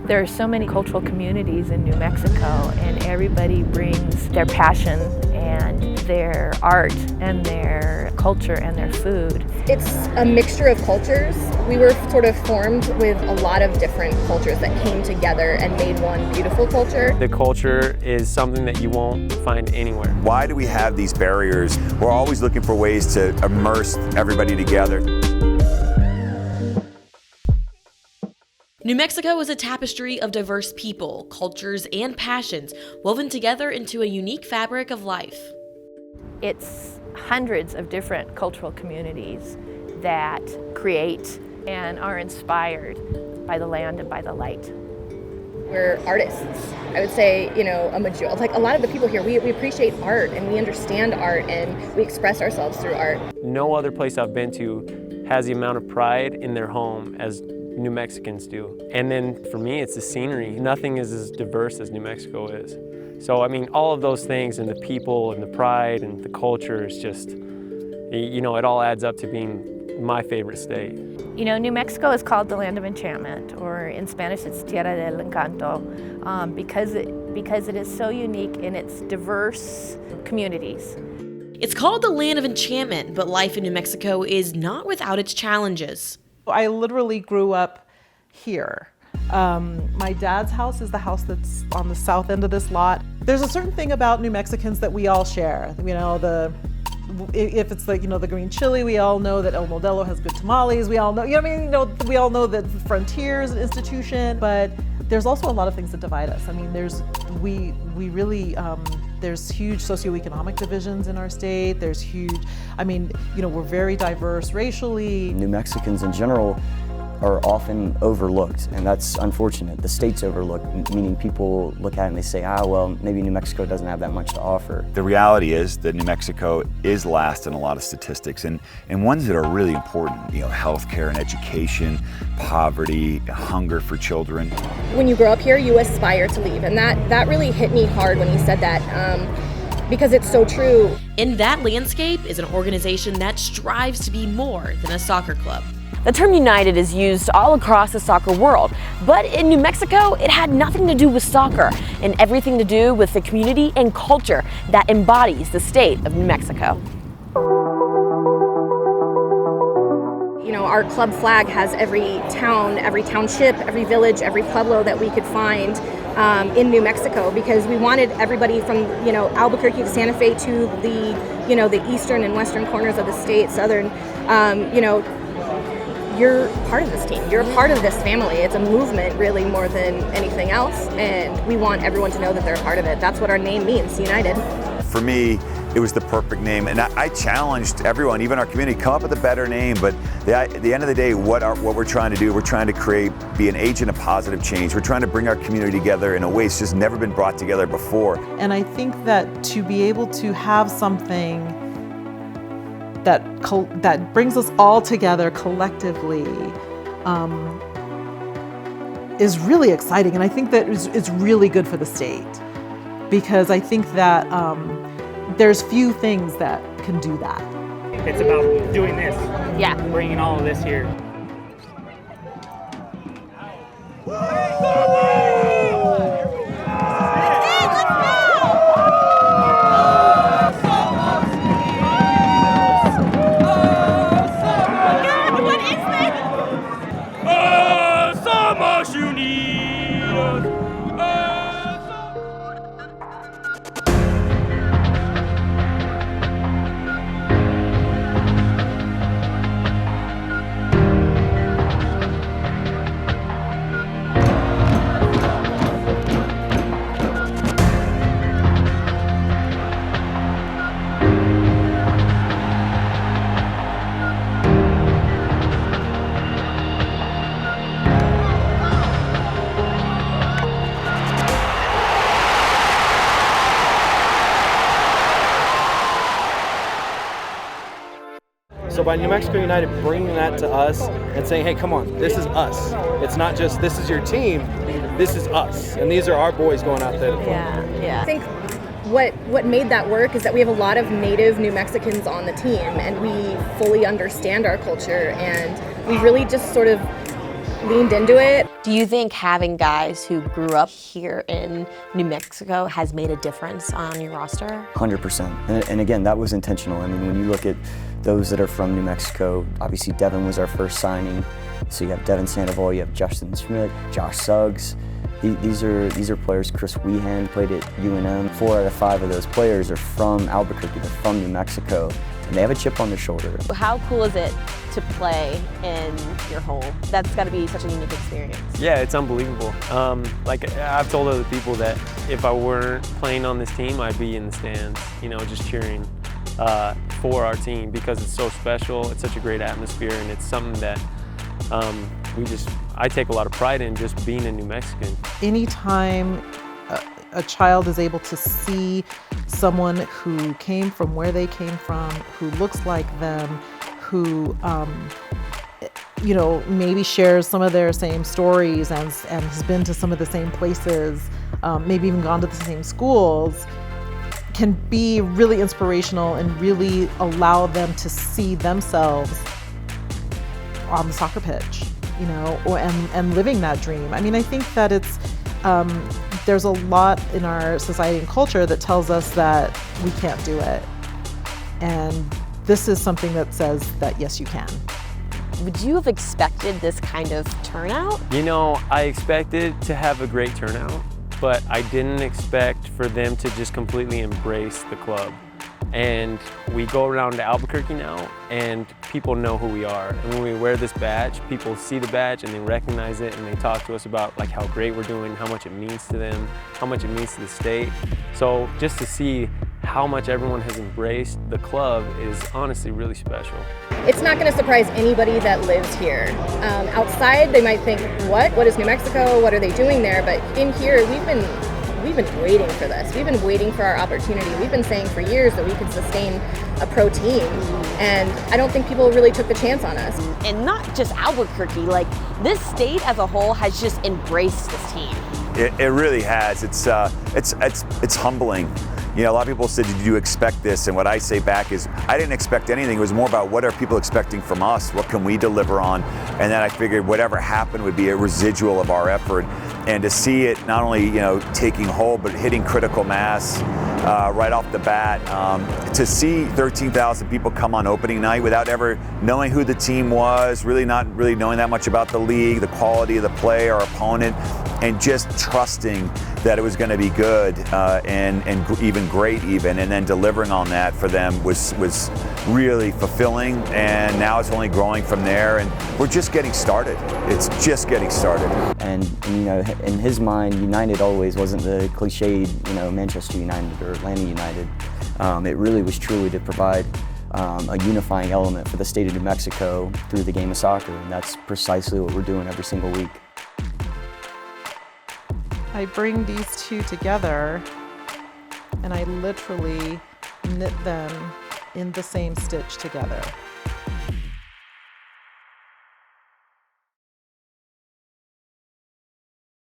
There are so many cultural communities in New Mexico, and everybody brings their passion and their art and their culture and their food. It's a mixture of cultures. We were sort of formed with a lot of different cultures that came together and made one beautiful culture. The culture is something that you won't find anywhere. Why do we have these barriers? We're always looking for ways to immerse everybody together. New Mexico is a tapestry of diverse people, cultures, and passions woven together into a unique fabric of life. It's hundreds of different cultural communities that create and are inspired by the land and by the light. We're artists. I would say, a lot of the people here, we appreciate art and we understand art and we express ourselves through art. No other place I've been to has the amount of pride in their home as New Mexicans do. And then for me, it's the scenery. Nothing is as diverse as New Mexico is. So, I mean, all of those things and the people and the pride and the culture is just, it all adds up to being my favorite state. New Mexico is called the Land of Enchantment, or in Spanish it's Tierra del Encanto, because it is so unique in its diverse communities. It's called the Land of Enchantment, but life in New Mexico is not without its challenges. I literally grew up here. My dad's house is the house that's on the south end of this lot. There's a certain thing about New Mexicans that we all share. If it's like, the green chili, we all know that El Modelo has good tamales. We all know, we all know that Frontier is an institution, but there's also a lot of things that divide us. I mean, there's huge socioeconomic divisions in our state. We're very diverse racially. New Mexicans in general are often overlooked, and that's unfortunate. The state's overlooked, meaning people look at it and they say, well, maybe New Mexico doesn't have that much to offer. The reality is that New Mexico is last in a lot of statistics, and ones that are really important, healthcare and education, poverty, hunger for children. When you grow up here, you aspire to leave, and that really hit me hard when he said that. Because it's so true. In that landscape is an organization that strives to be more than a soccer club. The term United is used all across the soccer world, but in New Mexico, it had nothing to do with soccer and everything to do with the community and culture that embodies the state of New Mexico. Our club flag has every town, every township, every village, every pueblo that we could find in New Mexico, because we wanted everybody from, Albuquerque to Santa Fe to the eastern and western corners of the state, southern, you're part of this team. You're a part of this family. It's a movement, really, more than anything else, and we want everyone to know that they're a part of it. That's what our name means, United. For me, it was the perfect name, and I challenged everyone, even our community, come up with a better name. But at the end of the day, what we're trying to do, we're trying to be an agent of positive change. We're trying to bring our community together in a way it's just never been brought together before. And I think that to be able to have something that brings us all together collectively is really exciting, and I think that it's really good for the state, because I think that there's few things that can do that. It's about doing this. Yeah. Bringing all of this here. So by New Mexico United bringing that to us and saying, hey, come on, this is us. It's not just this is your team, this is us. And these are our boys going out there to play. Yeah. I think what made that work is that we have a lot of native New Mexicans on the team, and we fully understand our culture, and we really just sort of leaned into it. Do you think having guys who grew up here in New Mexico has made a difference on your roster? 100%. And again, that was intentional. I mean, when you look at those that are from New Mexico, obviously Devin was our first signing. So you have Devin Sandoval, you have Justin Smith, Josh Suggs. These are players. Chris Weehan played at UNM. 4 out of 5 of those players are from Albuquerque. They're from New Mexico, and they have a chip on their shoulder. How cool is it to play in your home? That's got to be such a unique experience. Yeah, it's unbelievable. Like I've told other people that if I weren't playing on this team, I'd be in the stands, you know, just cheering for our team because it's so special. It's such a great atmosphere, and it's something that I take a lot of pride in just being a New Mexican. Anytime a child is able to see someone who came from where they came from, who looks like them, who you know, maybe shares some of their same stories and has been to some of the same places, maybe even gone to the same schools, can be really inspirational and really allow them to see themselves on the soccer pitch, you know, and living that dream. I mean, I think that it's there's a lot in our society and culture that tells us that we can't do it, and this is something that says that yes, you can. Would you have expected this kind of turnout? You know, I expected to have a great turnout, but I didn't expect for them to just completely embrace the club. And we go around to Albuquerque now, and people know who we are. And when we wear this badge, people see the badge and they recognize it, and they talk to us about like how great we're doing, how much it means to them, how much it means to the state. So just to see how much everyone has embraced the club is honestly really special. It's not going to surprise anybody that lives here. Outside, they might think, what is New Mexico? What are they doing there? But in here, we've been waiting for this. We've been waiting for our opportunity. We've been saying for years that we could sustain a pro team, and I don't think people really took the chance on us. And not just Albuquerque, like this state as a whole has just embraced this team. It really has. It's humbling. You know, a lot of people said, did you expect this? And what I say back is, I didn't expect anything. It was more about what are people expecting from us? What can we deliver on? And then I figured whatever happened would be a residual of our effort. And to see it not only, you know, taking hold, but hitting critical mass right off the bat. To see 13,000 people come on opening night without ever knowing who the team was, really not really knowing that much about the league, the quality of the play, our opponent, and just trusting that it was going to be good and even great even, and then delivering on that for them was really fulfilling, and now it's only growing from there, and we're just getting started. It's just getting started. And you know, in his mind, United always wasn't the cliched, you know, Manchester United or Atlanta United. It really was truly to provide a unifying element for the state of New Mexico through the game of soccer, and that's precisely what we're doing every single week. I bring these two together and I literally knit them in the same stitch together.